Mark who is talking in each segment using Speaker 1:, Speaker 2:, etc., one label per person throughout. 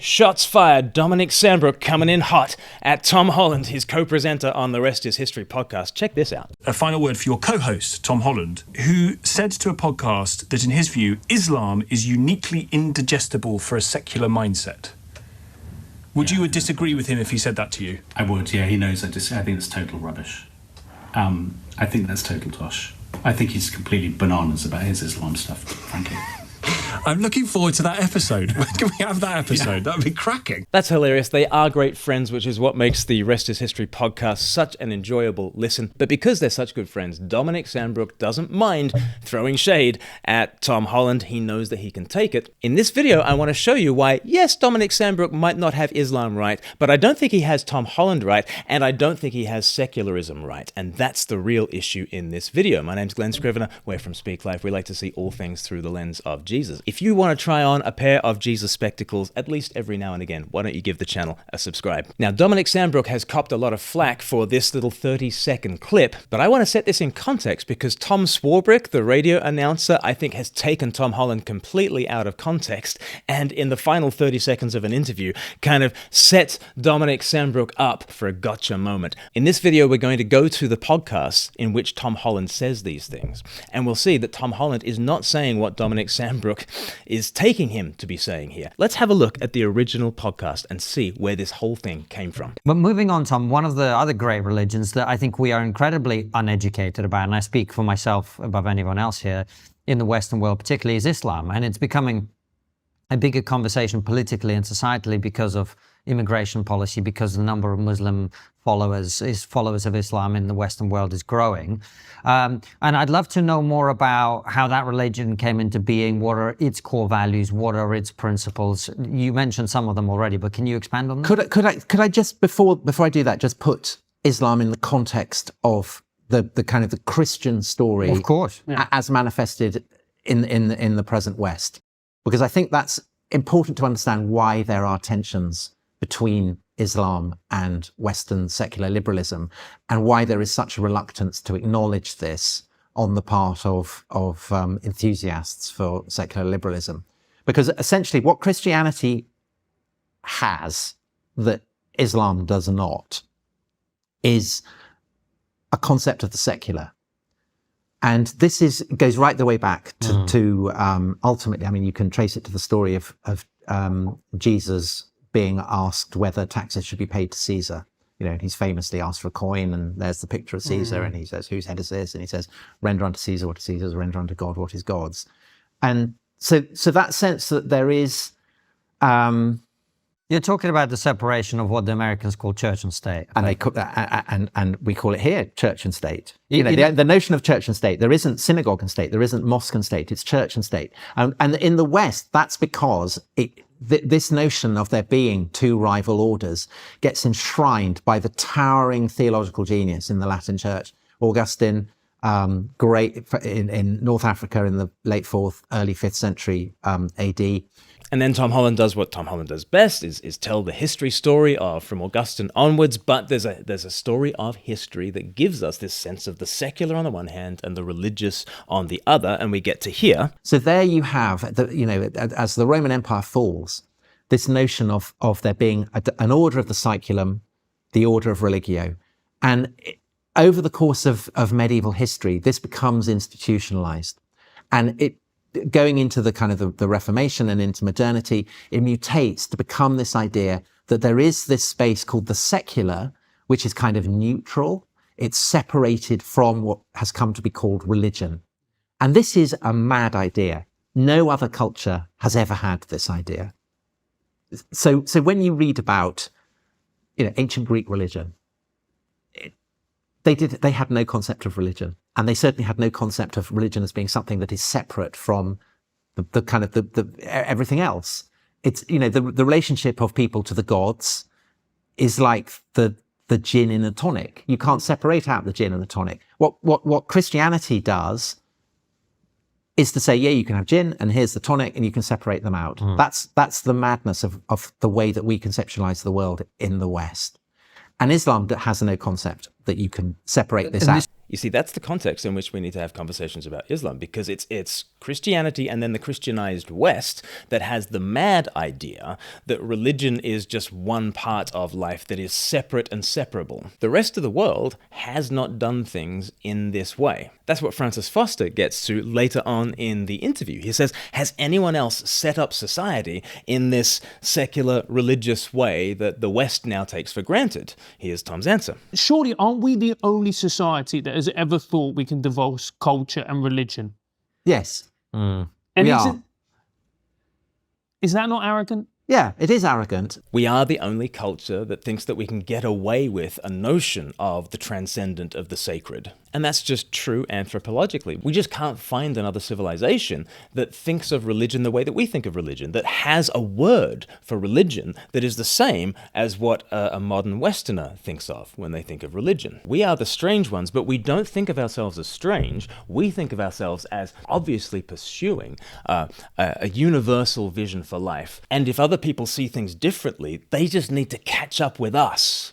Speaker 1: Shots fired. Dominic Sandbrook coming in hot at Tom Holland, his co-presenter on the Rest is History podcast. Check this out.
Speaker 2: A final word for your co-host, Tom Holland, who said to a podcast that in his view, Islam is uniquely indigestible for a secular mindset. Would you disagree with him if he said that to you?
Speaker 3: I would, yeah. He knows I think it's total rubbish. I think that's total tosh. I think he's completely bananas about his Islam stuff, frankly.
Speaker 2: I'm looking forward to that episode. When can we have that episode? Yeah. That would be cracking.
Speaker 1: That's hilarious. They are great friends, which is what makes the Rest is History podcast such an enjoyable listen. But because they're such good friends, Dominic Sandbrook doesn't mind throwing shade at Tom Holland. He knows that he can take it. In this video, I want to show you why, yes, Dominic Sandbrook might not have Islam right, but I don't think he has Tom Holland right, and I don't think he has secularism right. And that's the real issue in this video. My name's Glen Scrivener. We're from Speak Life. We like to see all things through the lens of Jesus. If you want to try on a pair of Jesus spectacles, at least every now and again, why don't you give the channel a subscribe? Now, Dominic Sandbrook has copped a lot of flack for this little 30-second clip, but I want to set this in context because Tom Swarbrick, the radio announcer, I think has taken Tom Holland completely out of context, and in the final 30 seconds of an interview, kind of set Dominic Sandbrook up for a gotcha moment. In this video, we're going to go to the podcast in which Tom Holland says these things, and we'll see that Tom Holland is not saying what Dominic Sandbrook is taking him to be saying here. Let's have a look at the original podcast and see where this whole thing came from.
Speaker 4: But moving on, Tom, one of the other great religions that I think we are incredibly uneducated about, and I speak for myself above anyone else here in the Western world particularly, is Islam. And it's becoming a bigger conversation politically and societally because of immigration policy, because the number of Muslim followers of Islam in the Western world is growing. And I'd love to know more about how that religion came into being. What are its core values? What are its principles? You mentioned some of them already, but can you expand on them?
Speaker 5: Could I just, before I do that, just put Islam in the context of the kind of the Christian story,
Speaker 4: of course,
Speaker 5: as manifested in the present West? Because I think that's important to understand why there are tensions between Islam and Western secular liberalism, and why there is such a reluctance to acknowledge this on the part of enthusiasts for secular liberalism. Because essentially what Christianity has that Islam does not is a concept of the secular. And this goes right the way back to ultimately, I mean, you can trace it to the story of Jesus being asked whether taxes should be paid to Caesar. You know, he's famously asked for a coin, and there's the picture of Caesar, and he says, whose head is this? And he says, render unto Caesar what is Caesar's, render unto God what is God's. And so that sense that there is...
Speaker 4: You're talking about the separation of what the Americans call church and state.
Speaker 5: And they call that, and we call it here church and state. You know, the notion of church and state, there isn't synagogue and state, there isn't mosque and state, it's church and state. And in the West, that's because this notion of there being two rival orders gets enshrined by the towering theological genius in the Latin church. Augustine, great in North Africa in the late 4th, early 5th century AD.
Speaker 1: And then Tom Holland does what Tom Holland does best, is tell the history story of from Augustine onwards, but there's a story of history that gives us this sense of the secular on the one hand and the religious on the other, and we get to here.
Speaker 5: So there you have, as the Roman Empire falls, this notion of there being an order of the saeculum, the order of religio. And over the course of medieval history, this becomes institutionalized. And going into the kind of the Reformation and into modernity, it mutates to become this idea that there is this space called the secular, which is kind of neutral. It's separated from what has come to be called religion. And this is a mad idea. No other culture has ever had this idea. So when you read about, ancient Greek religion, they had no concept of religion. And they certainly had no concept of religion as being something that is separate from the kind of the everything else. It's, the relationship of people to the gods is like the gin in a tonic. You can't separate out the gin and the tonic. What Christianity does is to say, yeah, you can have gin and here's the tonic and you can separate them out. That's the madness of the way that we conceptualize the world in the West. And Islam has no concept that you can separate this out.
Speaker 1: You see, that's the context in which we need to have conversations about Islam, because it's Christianity and then the Christianized West that has the mad idea that religion is just one part of life that is separate and separable. The rest of the world has not done things in this way. That's what Francis Foster gets to later on in the interview. He says, has anyone else set up society in this secular religious way that the West now takes for granted? Here's Tom's answer.
Speaker 6: Surely, aren't we the only society that has ever thought we can divorce culture and religion?
Speaker 5: Yes.
Speaker 6: And
Speaker 5: We are.
Speaker 6: is that not arrogant?
Speaker 5: Yeah, it is arrogant.
Speaker 1: We are the only culture that thinks that we can get away with a notion of the transcendent, of the sacred. And that's just true anthropologically. We just can't find another civilization that thinks of religion the way that we think of religion, that has a word for religion that is the same as what a modern Westerner thinks of when they think of religion. We are the strange ones, but we don't think of ourselves as strange. We think of ourselves as obviously pursuing a universal vision for life. And if other people see things differently, they just need to catch up with us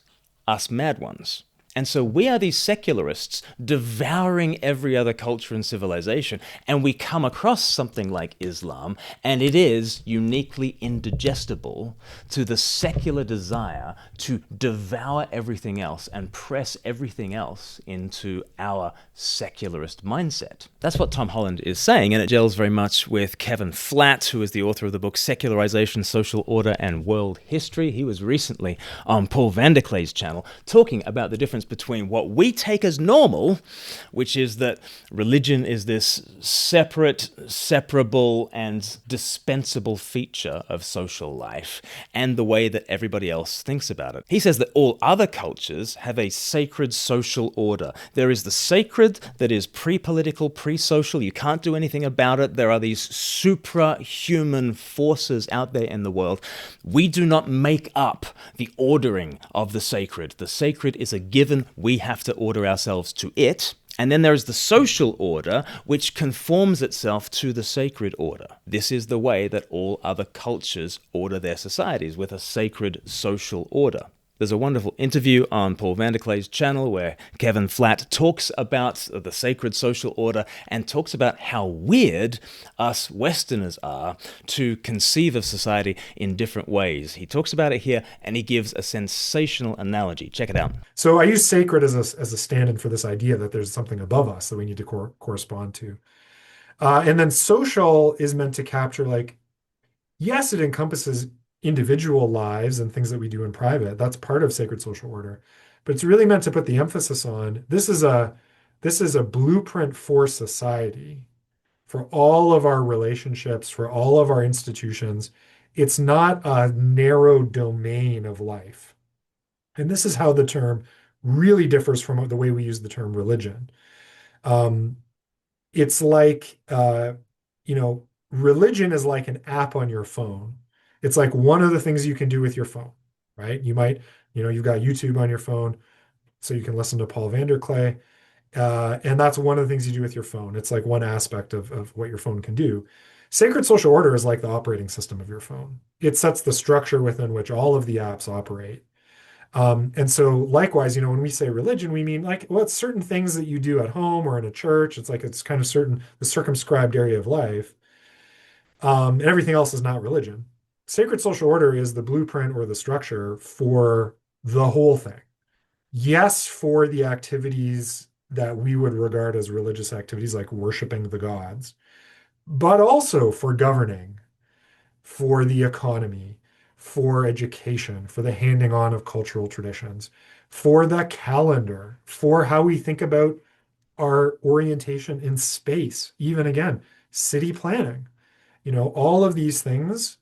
Speaker 1: mad ones. And so we are these secularists devouring every other culture and civilization, and we come across something like Islam, and it is uniquely indigestible to the secular desire to devour everything else and press everything else into our secularist mindset. That's what Tom Holland is saying, and it gels very much with Kevin Flatt, who is the author of the book Secularization, Social Order, and World History. He was recently on Paul van der Klay's channel talking about the difference between what we take as normal, which is that religion is this separate, separable, and dispensable feature of social life, and the way that everybody else thinks about it. He says that all other cultures have a sacred social order. There is the sacred that is pre-political, pre-social. You can't do anything about it. There are these supra-human forces out there in the world. We do not make up the ordering of the sacred. The sacred is a given. We have to order ourselves to it. And then there is the social order, which conforms itself to the sacred order. This is the way that all other cultures order their societies, with a sacred social order. There's a wonderful interview on Paul van der Klay's channel where Kevin Flatt talks about the sacred social order and talks about how weird us Westerners are to conceive of society in different ways. He talks about it here, and he gives a sensational analogy. Check it out.
Speaker 7: So I use sacred as a stand-in for this idea that there's something above us that we need to correspond to. And then social is meant to capture, like, yes, it encompasses individual lives and things that we do in private. That's part of sacred social order. But it's really meant to put the emphasis on this is a blueprint for society, for all of our relationships, for all of our institutions. It's not a narrow domain of life. And this is how the term really differs from the way we use the term religion. It's like, religion is like an app on your phone. It's like one of the things you can do with your phone, right? You might, you've got YouTube on your phone, so you can listen to Paul van der Klay. And that's one of the things you do with your phone. It's like one aspect of what your phone can do. Sacred social order is like the operating system of your phone. It sets the structure within which all of the apps operate. And so likewise, when we say religion, we mean it's certain things that you do at home or in a church. It's like it's kind of the circumscribed area of life. And everything else is not religion. Sacred social order is the blueprint or the structure for the whole thing. Yes, for the activities that we would regard as religious activities, like worshiping the gods, but also for governing, for the economy, for education, for the handing on of cultural traditions, for the calendar, for how we think about our orientation in space, even again, city planning. All of these things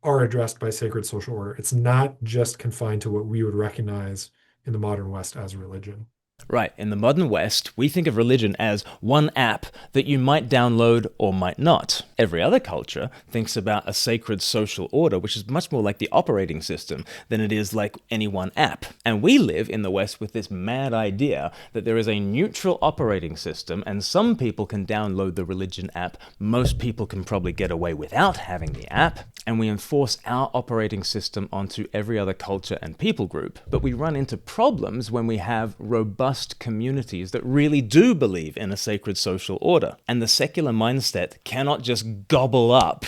Speaker 7: are addressed by sacred social order. It's not just confined to what we would recognize in the modern West as religion.
Speaker 1: Right. In the modern West, we think of religion as one app that you might download or might not. Every other culture thinks about a sacred social order, which is much more like the operating system than it is like any one app. And we live in the West with this mad idea that there is a neutral operating system, and some people can download the religion app, most people can probably get away without having the app, and we enforce our operating system onto every other culture and people group. But we run into problems when we have robust communities that really do believe in a sacred social order. And the secular mindset cannot just gobble up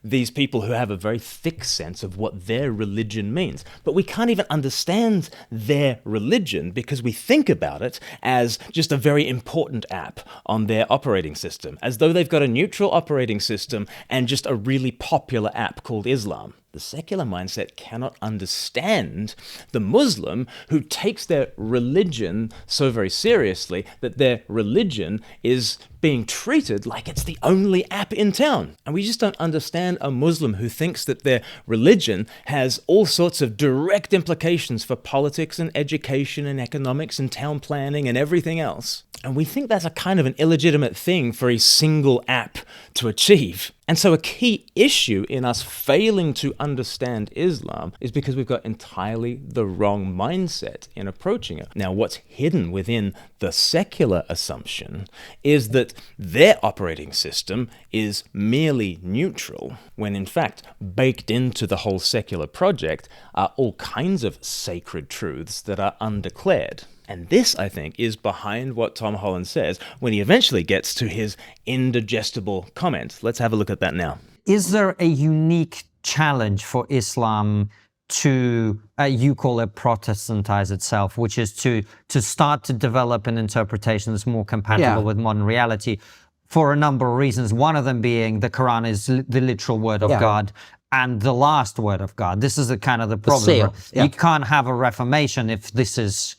Speaker 1: these people who have a very thick sense of what their religion means. But we can't even understand their religion because we think about it as just a very important app on their operating system, as though they've got a neutral operating system and just a really popular app called Islam. The secular mindset cannot understand the Muslim who takes their religion so very seriously that their religion is being treated like it's the only app in town. And we just don't understand a Muslim who thinks that their religion has all sorts of direct implications for politics and education and economics and town planning and everything else. And we think that's a kind of an illegitimate thing for a single app to achieve. And so a key issue in us failing to understand Islam is because we've got entirely the wrong mindset in approaching it. Now, what's hidden within the secular assumption is that their operating system is merely neutral, when in fact, baked into the whole secular project are all kinds of sacred truths that are undeclared. And this, I think, is behind what Tom Holland says when he eventually gets to his indigestible comment. Let's have a look at that now.
Speaker 4: Is there a unique challenge for Islam to, you call it Protestantize itself, which is to start to develop an interpretation that's more compatible with modern reality for a number of reasons, one of them being the Quran is the literal word of God and the last word of God. This is the kind of the problem. You can't have a reformation if this is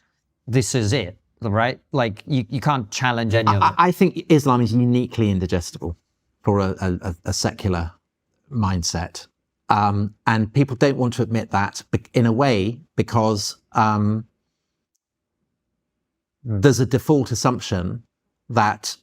Speaker 4: it, right? Like you can't challenge any of it.
Speaker 5: I think Islam is uniquely indigestible for a secular mindset. And people don't want to admit that in a way because there's a default assumption that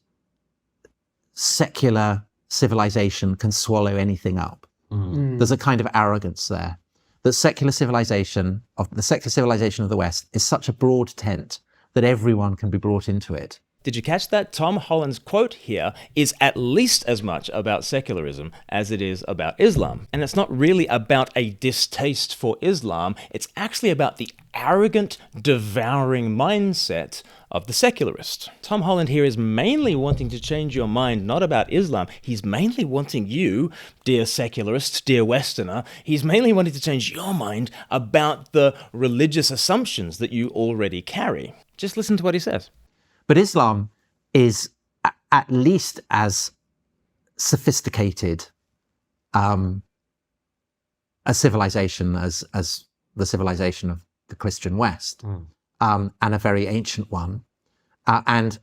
Speaker 5: secular civilization can swallow anything up. There's a kind of arrogance there. The secular civilization of the West is such a broad tent that everyone can be brought into it.
Speaker 1: Did you catch that? Tom Holland's quote here is at least as much about secularism as it is about Islam. And it's not really about a distaste for Islam. It's actually about the arrogant, devouring mindset of the secularist. Tom Holland here is mainly wanting to change your mind, not about Islam. He's mainly wanting you, dear secularist, dear Westerner, he's mainly wanting to change your mind about the religious assumptions that you already carry. Just listen to what he says.
Speaker 5: But Islam is at least as sophisticated a civilization as the civilization of the Christian West, and a very ancient one, and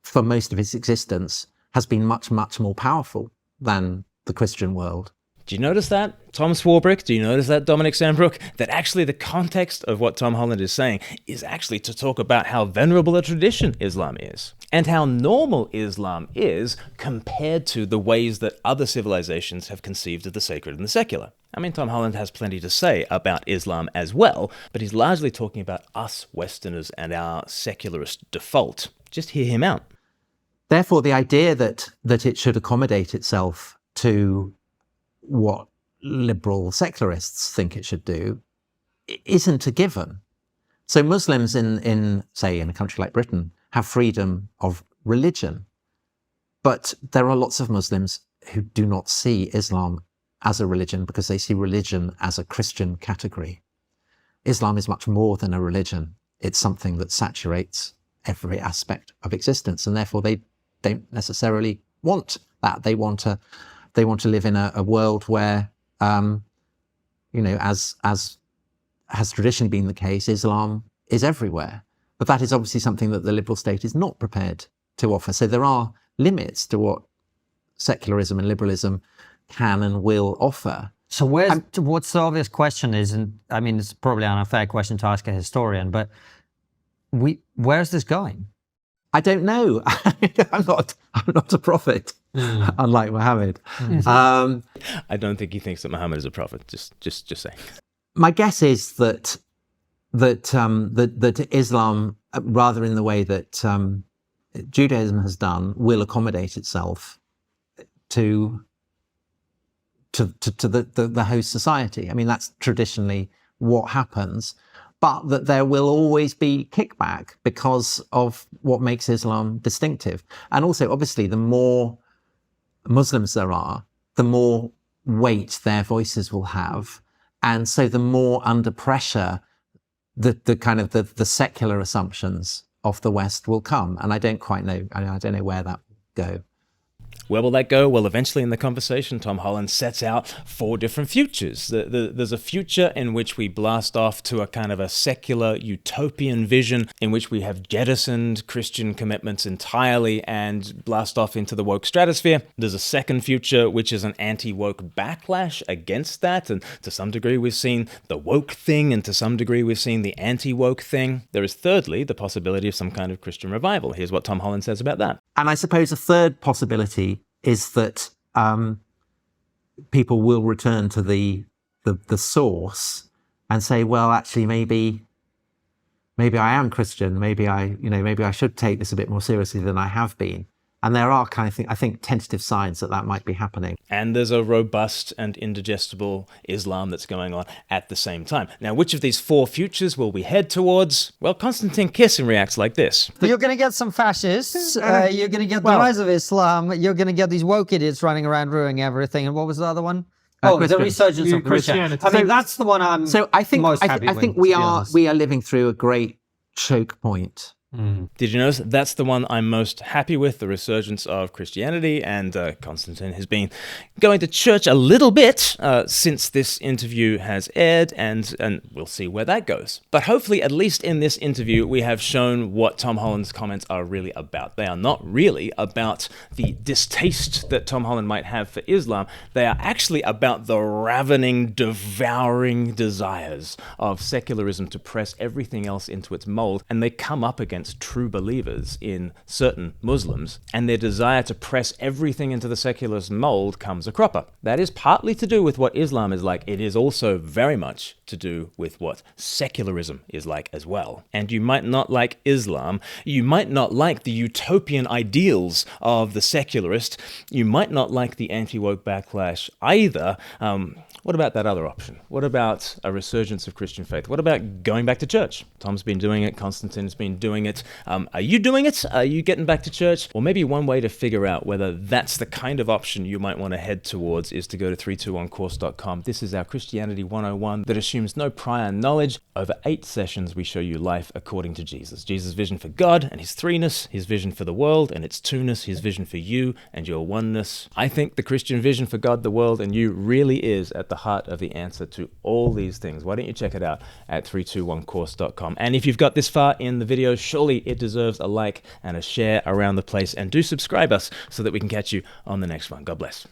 Speaker 5: for most of its existence has been much, much more powerful than the Christian world.
Speaker 1: Do you notice that, Tom Swarbrick? Do you notice that, Dominic Sandbrook? That actually the context of what Tom Holland is saying is actually to talk about how venerable a tradition Islam is, and how normal Islam is compared to the ways that other civilizations have conceived of the sacred and the secular. I mean, Tom Holland has plenty to say about Islam as well, but he's largely talking about us Westerners and our secularist default. Just hear him out.
Speaker 5: Therefore, the idea that it should accommodate itself to what liberal secularists think it should do isn't a given. So Muslims in a country like Britain have freedom of religion, but there are lots of Muslims who do not see Islam as a religion because they see religion as a Christian category. Islam is much more than a religion. It's something that saturates every aspect of existence, and therefore they don't necessarily want that. They want to live in a world where, as has traditionally been the case, Islam is everywhere. But that is obviously something that the liberal state is not prepared to offer. So there are limits to what secularism and liberalism can and will offer.
Speaker 4: So what's the obvious question is, and I mean, it's probably an unfair question to ask a historian, but where's this going?
Speaker 5: I don't know. I'm not a prophet. unlike Muhammad.
Speaker 1: I don't think he thinks that Muhammad is a prophet. Just saying.
Speaker 5: My guess is that Islam, rather in the way that Judaism has done, will accommodate itself to the host society. I mean, that's traditionally what happens, but that there will always be kickback because of what makes Islam distinctive. And also, obviously, the more Muslims there are, the more weight their voices will have. And so the more under pressure the secular assumptions of the West will come. And I don't quite know, I don't know where that will go.
Speaker 1: Where will that go? Well, eventually in the conversation, Tom Holland sets out 4 different futures. There's a future in which we blast off to a kind of a secular utopian vision in which we have jettisoned Christian commitments entirely and blast off into the woke stratosphere. There's a second future, which is an anti-woke backlash against that. And to some degree, we've seen the woke thing, and to some degree, we've seen the anti-woke thing. There is thirdly, the possibility of some kind of Christian revival. Here's what Tom Holland says about that.
Speaker 5: And I suppose a third possibility is that people will return to the source and say, well, actually, maybe I am Christian. Maybe I should take this a bit more seriously than I have been. And there are I think tentative signs that might be happening.
Speaker 1: And there's a robust and indigestible Islam that's going on at the same time. Now, which of these 4 futures will we head towards? Well, Konstantin Kisin reacts like this.
Speaker 4: You're going to get some fascists. You're going to get the rise of Islam. You're going to get these woke idiots running around ruining everything. And what was the other one? The resurgence of Christianity. I mean, that's the one I'm most happy with.
Speaker 5: I think we are living through a great choke point.
Speaker 1: Did you notice that's the one I'm most happy with, the resurgence of Christianity, and Konstantin has been going to church a little bit since this interview has aired, and we'll see where that goes. But hopefully, at least in this interview, we have shown what Tom Holland's comments are really about. They are not really about the distaste that Tom Holland might have for Islam. They are actually about the ravening, devouring desires of secularism to press everything else into its mold, and they come up against true believers in certain Muslims, and their desire to press everything into the secularist mold comes a cropper. That is partly to do with what Islam is like. It is also very much to do with what secularism is like as well. And you might not like Islam, you might not like the utopian ideals of the secularist, you might not like the anti-woke backlash either. What about that other option? What about a resurgence of Christian faith? What about going back to church? Tom's been doing it, Konstantin's been doing it. Are you doing it? Are you getting back to church? Or maybe one way to figure out whether that's the kind of option you might want to head towards is to go to 321course.com. This is our Christianity 101 that assumes no prior knowledge. Over 8 sessions, we show you life according to Jesus. Jesus' vision for God and his threeness, his vision for the world and its two-ness, his vision for you and your oneness. I think the Christian vision for God, the world, and you really is at the heart of the answer to all these things. Why don't you check it out at 321course.com. And if you've got this far in the video, surely it deserves a like and a share around the place, and do subscribe us so that we can catch you on the next one. God bless.